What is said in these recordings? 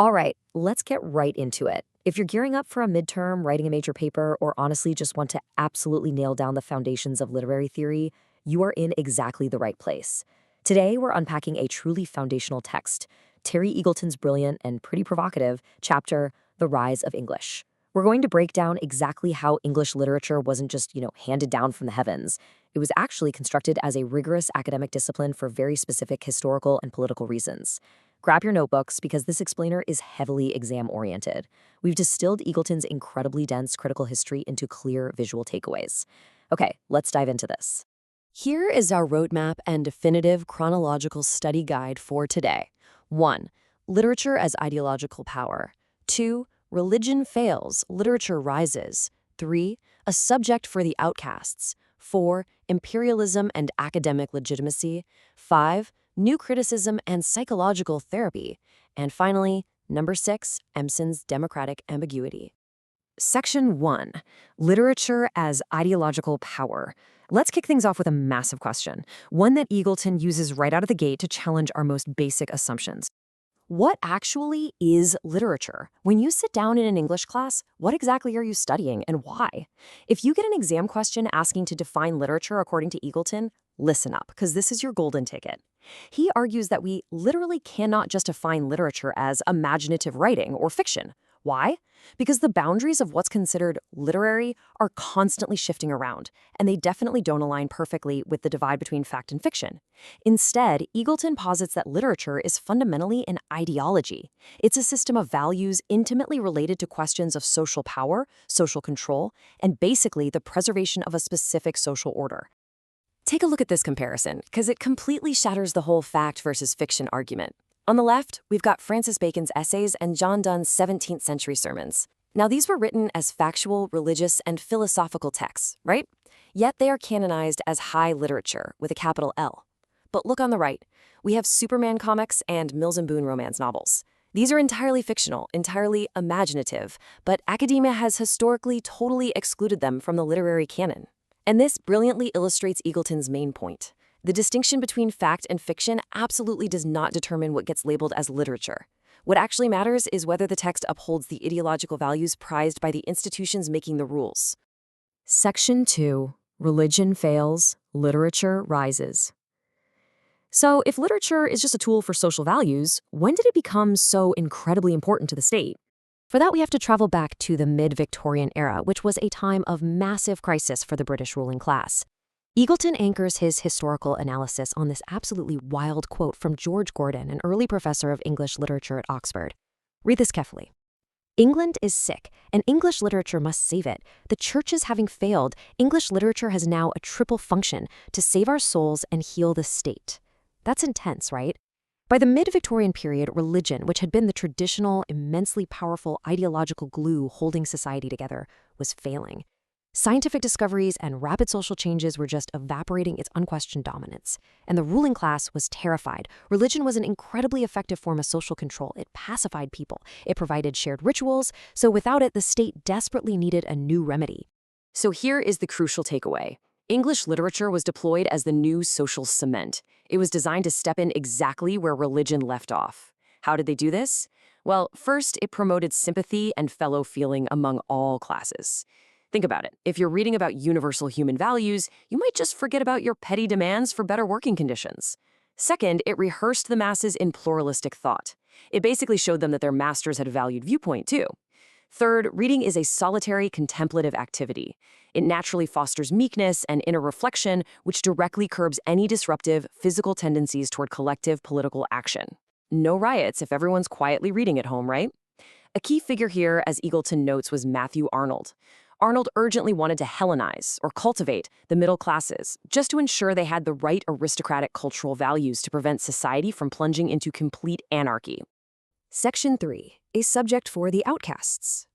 All right, let's get right into it. If you're gearing up for a midterm, writing a major paper, or honestly just want to absolutely nail down the foundations of literary theory, you are in exactly the right place. Today, we're unpacking a truly foundational text, Terry Eagleton's brilliant and pretty provocative chapter, The Rise of English. We're going to break down exactly how English literature wasn't just, handed down from the heavens. It was actually constructed as a rigorous academic discipline for very specific historical and political reasons. Grab your notebooks because this explainer is heavily exam-oriented. We've distilled Eagleton's incredibly dense critical history into clear visual takeaways. Okay, let's dive into this. Here is our roadmap and definitive chronological study guide for today. 1. Literature as ideological power. 2. Religion fails, literature rises. 3. A subject for the outcasts. 4. Imperialism and academic legitimacy. 5. New criticism and psychological therapy. And finally, number 6, Empson's democratic ambiguity. Section 1. Literature as ideological power. Let's kick things off with a massive question, one that Eagleton uses right out of the gate to challenge our most basic assumptions. What actually is literature? When you sit down in an English class, what exactly are you studying and why? If you get an exam question asking to define literature according to Eagleton, listen up, because this is your golden ticket. He argues that we literally cannot just define literature as imaginative writing or fiction. Why? Because the boundaries of what's considered literary are constantly shifting around, and they definitely don't align perfectly with the divide between fact and fiction. Instead, Eagleton posits that literature is fundamentally an ideology. It's a system of values intimately related to questions of social power, social control, and basically the preservation of a specific social order. Take a look at this comparison, because it completely shatters the whole fact versus fiction argument. On the left, we've got Francis Bacon's essays and John Donne's 17th century sermons. Now, these were written as factual, religious, and philosophical texts, right? Yet they are canonized as high literature, with a capital L. But look on the right. We have Superman comics and Mills and Boon romance novels. These are entirely fictional, entirely imaginative, but academia has historically totally excluded them from the literary canon. And this brilliantly illustrates Eagleton's main point. The distinction between fact and fiction absolutely does not determine what gets labeled as literature. What actually matters is whether the text upholds the ideological values prized by the institutions making the rules. Section 2. Religion fails, literature rises. So, if literature is just a tool for social values, when did it become so incredibly important to the state? For that, we have to travel back to the mid-Victorian era, which was a time of massive crisis for the British ruling class. Eagleton anchors his historical analysis on this absolutely wild quote from George Gordon, an early professor of English literature at Oxford. Read this carefully. England is sick, and English literature must save it. The churches having failed, English literature has now a triple function to save our souls and heal the state. That's intense, right? By the mid-Victorian period, religion, which had been the traditional, immensely powerful ideological glue holding society together, was failing. Scientific discoveries and rapid social changes were just evaporating its unquestioned dominance, and the ruling class was terrified. Religion was an incredibly effective form of social control. It pacified people. It provided shared rituals, so without it, the state desperately needed a new remedy. So here is the crucial takeaway. English literature was deployed as the new social cement. It was designed to step in exactly where religion left off. How did they do this? Well, first, it promoted sympathy and fellow feeling among all classes. Think about it. If you're reading about universal human values, you might just forget about your petty demands for better working conditions. Second, it rehearsed the masses in pluralistic thought. It basically showed them that their masters had a valued viewpoint, too. Third, reading is a solitary, contemplative activity. It naturally fosters meekness and inner reflection, which directly curbs any disruptive, physical tendencies toward collective political action. No riots if everyone's quietly reading at home, right? A key figure here, as Eagleton notes, was Matthew Arnold. Arnold urgently wanted to Hellenize, or cultivate, the middle classes, just to ensure they had the right aristocratic cultural values to prevent society from plunging into complete anarchy. Section 3. A subject for the outcasts.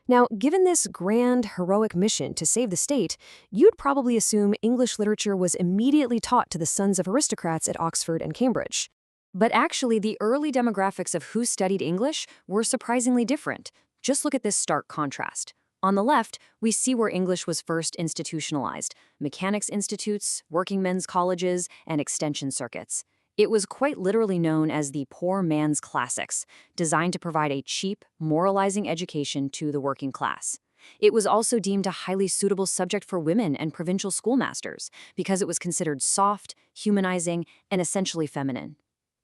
Now, given this grand, heroic mission to save the state, you'd probably assume English literature was immediately taught to the sons of aristocrats at Oxford and Cambridge. But actually, the early demographics of who studied English were surprisingly different. Just look at this stark contrast. On the left, we see where English was first institutionalized: mechanics institutes, working men's colleges, and extension circuits. It was quite literally known as the poor man's classics, designed to provide a cheap, moralizing education to the working class. It was also deemed a highly suitable subject for women and provincial schoolmasters because it was considered soft, humanizing, and essentially feminine.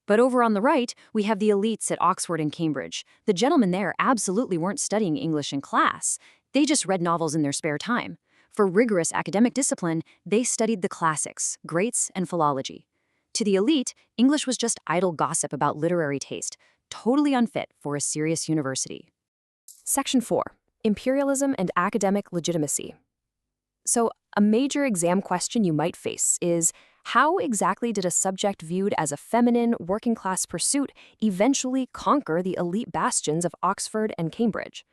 But over on the right, we have the elites at Oxford and Cambridge. The gentlemen there absolutely weren't studying English in class. They just read novels in their spare time. For rigorous academic discipline, they studied the classics, greats, and philology. To the elite, English was just idle gossip about literary taste, totally unfit for a serious university. Section 4. Imperialism and Academic Legitimacy. So, a major exam question you might face is, how exactly did a subject viewed as a feminine, working-class pursuit eventually conquer the elite bastions of Oxford and Cambridge?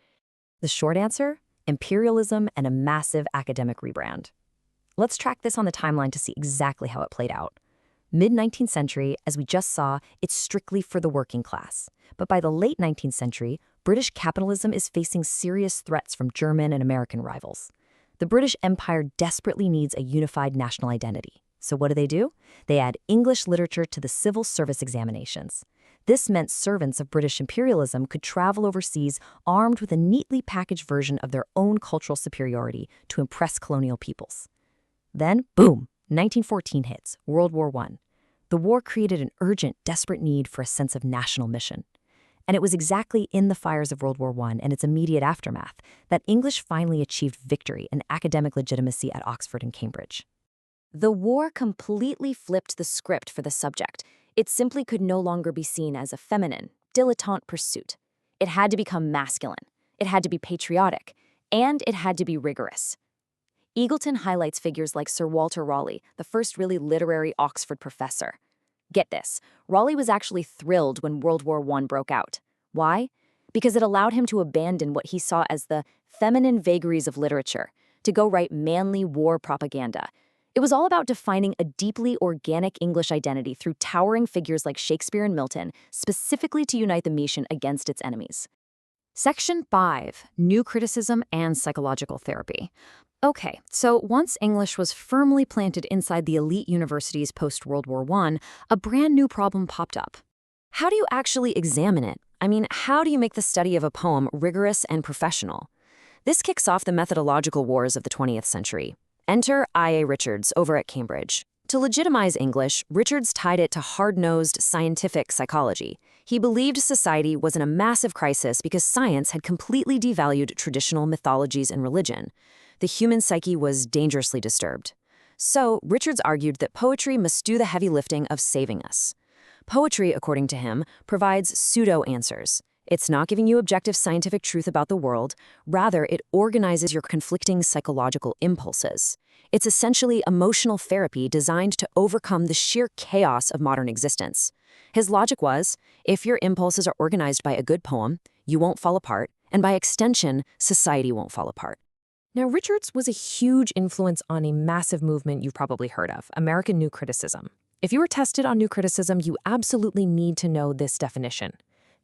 The short answer? Imperialism and a massive academic rebrand. Let's track this on the timeline to see exactly how it played out. Mid-19th century, as we just saw, it's strictly for the working class. But by the late 19th century, British capitalism is facing serious threats from German and American rivals. The British Empire desperately needs a unified national identity. So what do? They add English literature to the civil service examinations. This meant servants of British imperialism could travel overseas armed with a neatly packaged version of their own cultural superiority to impress colonial peoples. Then, boom, 1914 hits, World War I. The war created an urgent, desperate need for a sense of national mission. And it was exactly in the fires of World War I and its immediate aftermath that English finally achieved victory and academic legitimacy at Oxford and Cambridge. The war completely flipped the script for the subject. It simply could no longer be seen as a feminine, dilettante pursuit. It had to become masculine, it had to be patriotic, and it had to be rigorous. Eagleton highlights figures like Sir Walter Raleigh, the first really literary Oxford professor. Get this, Raleigh was actually thrilled when World War I broke out. Why? Because it allowed him to abandon what he saw as the feminine vagaries of literature, to go write manly war propaganda. It was all about defining a deeply organic English identity through towering figures like Shakespeare and Milton, specifically to unite the nation against its enemies. Section 5. New Criticism and Psychological Therapy. Okay, so once English was firmly planted inside the elite universities post-World War I, a brand new problem popped up. How do you actually examine it? I mean, how do you make the study of a poem rigorous and professional? This kicks off the methodological wars of the 20th century. Enter I.A. Richards over at Cambridge. To legitimize English, Richards tied it to hard-nosed scientific psychology. He believed society was in a massive crisis because science had completely devalued traditional mythologies and religion. The human psyche was dangerously disturbed. So, Richards argued that poetry must do the heavy lifting of saving us. Poetry, according to him, provides pseudo-answers. It's not giving you objective scientific truth about the world. Rather, it organizes your conflicting psychological impulses. It's essentially emotional therapy designed to overcome the sheer chaos of modern existence. His logic was, if your impulses are organized by a good poem, you won't fall apart, and by extension, society won't fall apart. Now, Richards was a huge influence on a massive movement you've probably heard of, American New Criticism. If you were tested on New Criticism, you absolutely need to know this definition.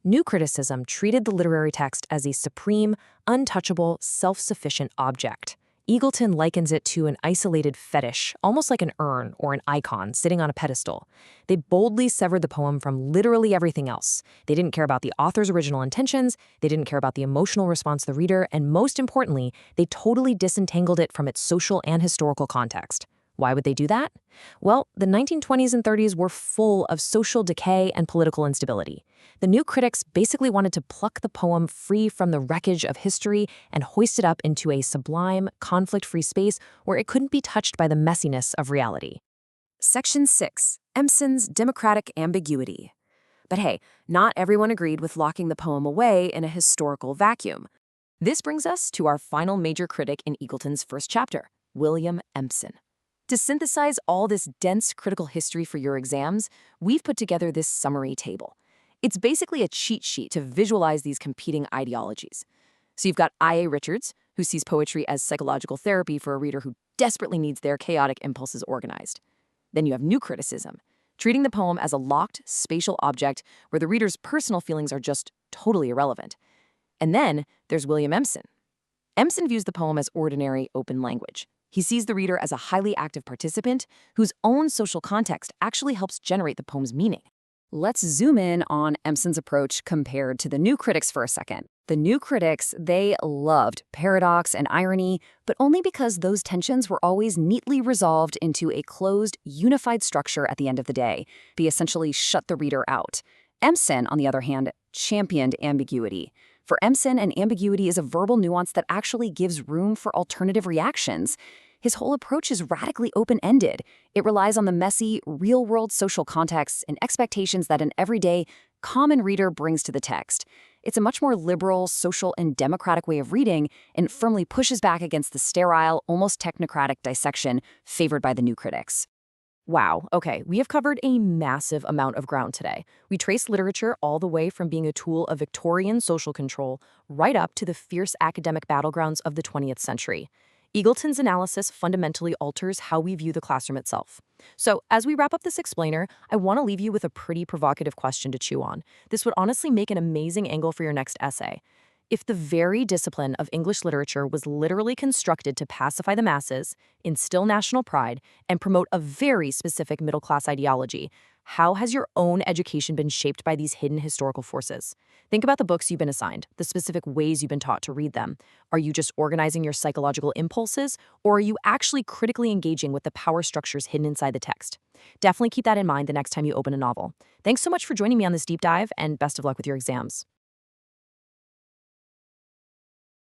New Criticism treated the literary text as a supreme, untouchable, self-sufficient object. Eagleton likens it to an isolated fetish, almost like an urn or an icon sitting on a pedestal. They boldly severed the poem from literally everything else. They didn't care about the author's original intentions, they didn't care about the emotional response of the reader, and most importantly, they totally disentangled it from its social and historical context. Why would they do that? Well, the 1920s and 30s were full of social decay and political instability. The new critics basically wanted to pluck the poem free from the wreckage of history and hoist it up into a sublime, conflict-free space where it couldn't be touched by the messiness of reality. Section 6. Empson's Democratic Ambiguity. But hey, not everyone agreed with locking the poem away in a historical vacuum. This brings us to our final major critic in Eagleton's first chapter, William Empson. To synthesize all this dense critical history for your exams, we've put together this summary table. It's basically a cheat sheet to visualize these competing ideologies. So you've got I.A. Richards, who sees poetry as psychological therapy for a reader who desperately needs their chaotic impulses organized. Then you have New Criticism, treating the poem as a locked, spatial object where the reader's personal feelings are just totally irrelevant. And then there's William Empson. Empson views the poem as ordinary, open language. He sees the reader as a highly active participant whose own social context actually helps generate the poem's meaning. Let's zoom in on Empson's approach compared to the new critics for a second. The new critics, they loved paradox and irony, but only because those tensions were always neatly resolved into a closed, unified structure at the end of the day. They essentially shut the reader out. Empson, on the other hand, championed ambiguity. For Empson, an ambiguity is a verbal nuance that actually gives room for alternative reactions. His whole approach is radically open-ended. It relies on the messy, real-world social contexts and expectations that an everyday, common reader brings to the text. It's a much more liberal, social, and democratic way of reading, and firmly pushes back against the sterile, almost technocratic dissection favored by the new critics. Wow, okay, we have covered a massive amount of ground today. We traced literature all the way from being a tool of Victorian social control right up to the fierce academic battlegrounds of the 20th century. Eagleton's analysis fundamentally alters how we view the classroom itself. So, as we wrap up this explainer, I want to leave you with a pretty provocative question to chew on. This would honestly make an amazing angle for your next essay. If the very discipline of English literature was literally constructed to pacify the masses, instill national pride, and promote a very specific middle-class ideology, how has your own education been shaped by these hidden historical forces? Think about the books you've been assigned, the specific ways you've been taught to read them. Are you just organizing your psychological impulses, or are you actually critically engaging with the power structures hidden inside the text? Definitely keep that in mind the next time you open a novel. Thanks so much for joining me on this deep dive, and best of luck with your exams.